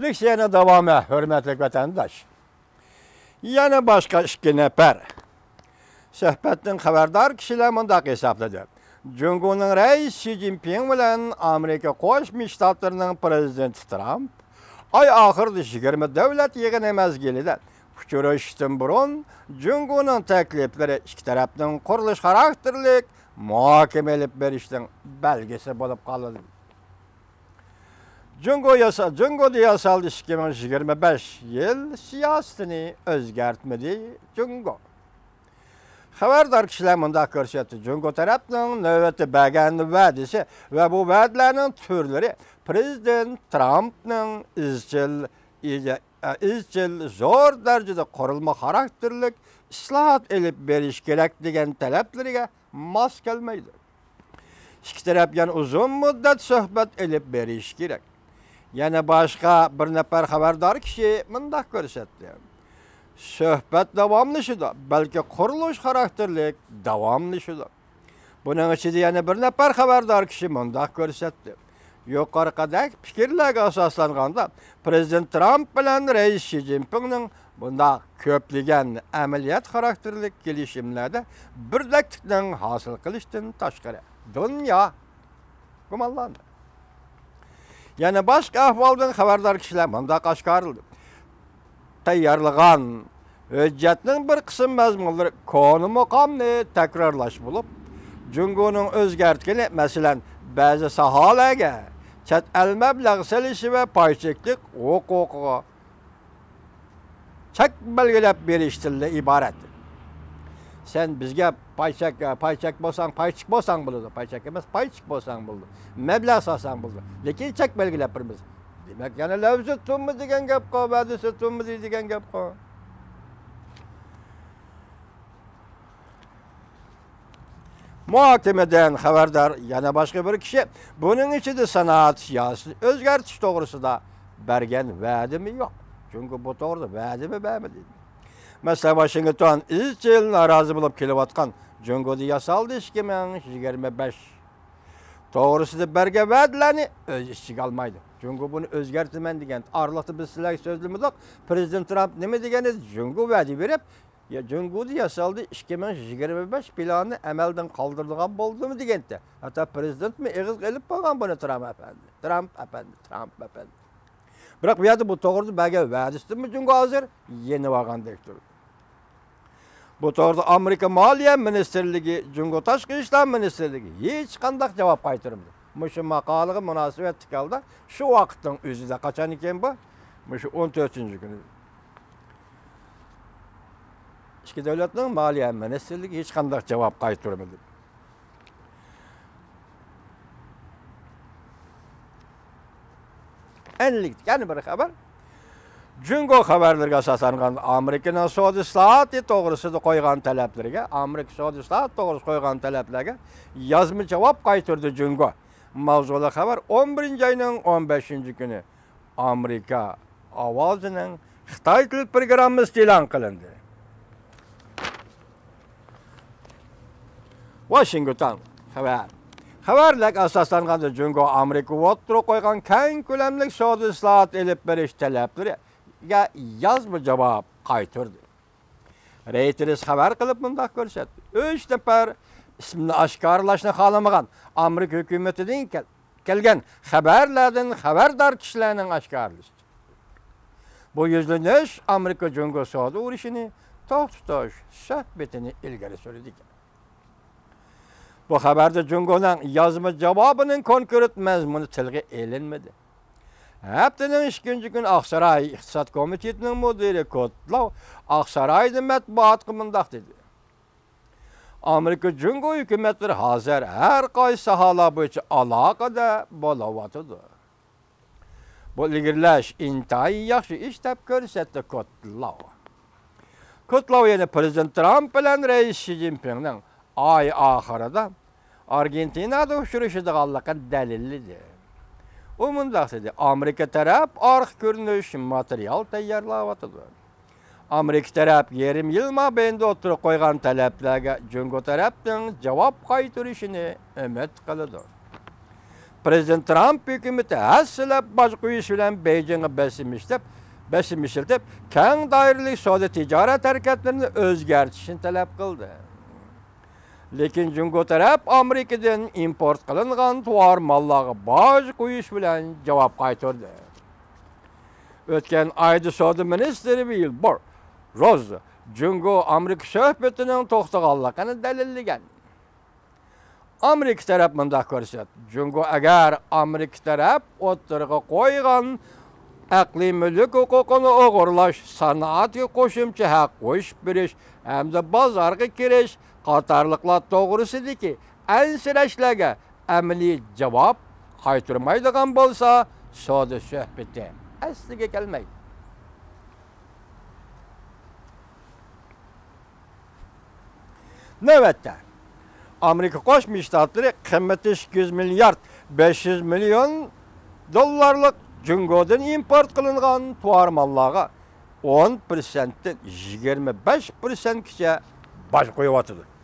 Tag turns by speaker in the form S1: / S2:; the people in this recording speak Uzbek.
S1: Leksiyana davamı, hürmetli vatandaş. Yana başka iki nefer. Söhbetin haberdar kişiler mundaq hesapladı. Cumhurbaşkanı Reis Xi Jinping bilen Amerika Qo'shma Shtatlarining prezidenti Trump ay ahırda 20 devlet yig'ini mezgilida uchrashishdan burun Cumhurbaşkanıning takliflari ikki tarafning qurilish xarakterlik muhokama olib berishning belgisi bo'lib qoldi. Cumhurda yasaldı 2025 yıl siyasetini özgertmedi Cumhur. Haberdar kişiler mundaq ko'rsatdi. Cumhur tarafının növbəti bəgən vədisi və bu vədlərin türləri Prezident Trump'ның izcil zor dərəcədə qurulma xarakterlik islahat elib beriş gerek degan tələblərinə mas gəlməydi. İki taraf yani uzun müddət söhbət elib beriş gerek. Yani başka bir nefer haberdar kişi mundaq ko'rsatdi. Söhbət davamlışıdır. Belki quruluş xarakterlik davamlışıdır. Bunun içinde yani bir nefer haberdar kişi mundaq ko'rsatdi. Yuqorqidagi fikirlarga asoslanğanda Prezident Trump bilan Reis Xi Jinpingning bundaq ko'plagan amaliyat xarakterlik kelishimlarda birdaklikni hosil qilishdan tashqari dunyo gumonlandi. Yani başka ahvaldan haberdar kişiler mundaq oshkorildi. Tayyorlagan hujjatning bir qism mazmunlari konu maqomni takrorlash bo'lib, Cumhurning o'zgartgani, masalan, ba'zi sohalarga chet el mablag' selishi va paycheklik huquqiga chek belgilab berishdan iborat. Sen bizga paychak bo'lsang, paychik bo'lsang bo'ladi. Paychak emas, paychik bo'lsang bo'ladi. Mablag' solsang bo'ladi. Lekin chek belgilab beramiz. Demak, yana lavzi tummi degan gap qol, va'dasi tummi degan gap qol. Muhokamadan haberdar yana başka bir kişi bunun içinde sanoat siyosati o'zgartish to'g'risida bergan va'dimi yo'q. Çünkü bu to'g'rida va'dimi bermadi. Mesela Washington izchil norozi bo'lib kelayotgan Cumhurda yasaldi 2025 to'g'risida bergan va'dalarni o'z ichiga olmaydi. Cumhur bunu o'zgartiraman degan arliqda biz sizlarga so'zlamadik. Prezident Trump nima degan edi? Cumhur va'da berib, ya Cumhurda yasaldı 2025 planı amaldan qoldirilgan bo'ldimi deganda. Hatta prezident mi eg'iz qilib qo'ygan buni Trump efendi. Biroq bu yerda bu to'g'rida bergan va'dasimi Cumhur hozir yeni olgandek turibdi. Bu to'g'rida Amerika Moliya Ministerligi, Cumhur Tashqi ishlar Ministerligi hech qanday javob qaytarmadi. Mushu maqolaga munosabat tikaldi. Shu vaqtning o'zida qachon ekan bu? Mushu 14-kuni. İki devletning Moliya Ministerligi hech qanday javob qaytarmadi. Enlik yani bir xabar. Cumhur xabarlarga asoslangan Amerikaning savdo islohoti to'g'risida qo'ygan talablariga, Amerika savdo islohoti to'g'risida qo'ygan talablarga yozma javob qaytardi Cumhur. Mavzuli xabar 11-oyning 15-kuni Amerika ovozining Xitoy til programmasi e'lon qilindi. Washington xabar. Xabarlarga asoslanganda Cumhur Amerika o'ttirib qo'ygan keng ko'lamli savdo islohoti elib berish talablariga yozma javob qaytardi. Reuters xabar qilib mundaq ko'rsatdi. 3 nafar ismini oshkorlashni xohlamagan Amerika hukumatidan kelgan xabarlardan xabardor kishilarning oshkorlashi. Bu yuzlanish Amerika Cumhur savdo urushini to'xtatish suhbatini ilgari surdi. Bu xabarda Cumhurning yozma javobining konkret mazmuni tilga elinmadi. Haftaning 2-kuni Oqsaroy iqtisod komitetining mudiri Kotlov Oqsaroyda matbuotga mundaq dedi. Amerika Cumhur hukumatlari hozir har qaysi sohalar bo'yicha aloqada bo'layotdi. Bu ilgirlash intayin yaxshi ish deb ko'rsatdi Kotlov. Kotlov yana Prezident Trump bilan Reis Xi Jinpingning ay oxirida Argentinada uchrashadiganligi dalillidir. U mundaq dedi. Amerika taraf orq ko'rinish material tayyorlayapti. Amerika taraf yarim yil mobaynida o'tirib qo'ygan talablarga Cumhur tarafdan javob qaytarishini umid qiladi. Prezident Trump hükümeti həssilep baş qoyuş bilen Beijing'e besimişiltip, keng dairlik soda ticaret hareketlerini özgertişini talep kıldı. Lekin Jungo taraf Amerika'dan import kılıngan tuvar malları baş qoyuş bilen cevap kaytırdı. Ötken ayda soda ministeri Wilbur Ross, Jungo Amerika söhbetinin toxtağanlığını delilligen. Amerika taraf mındak korsat. Jungo agar Amerika taraf ottırığı koygan aqli mülk hukukunu oğurlaş, sanatı koşumçu hak koş biriş, hem de bazargı kiriş, qatarlıqlar doğrusudur ki, ensirəşləgə əmli cavab qaytırmaydıgan bolsa, soda söhbəti əsliga gəlməydi. Növətdə, Amerika Qoşmuş Ştatları qiyməti 200 milyard 500 milyon dollarlıq Jungo'dan import kılıngan tuvar mallarga 10%'den 25%'e baş koyuvatıdır.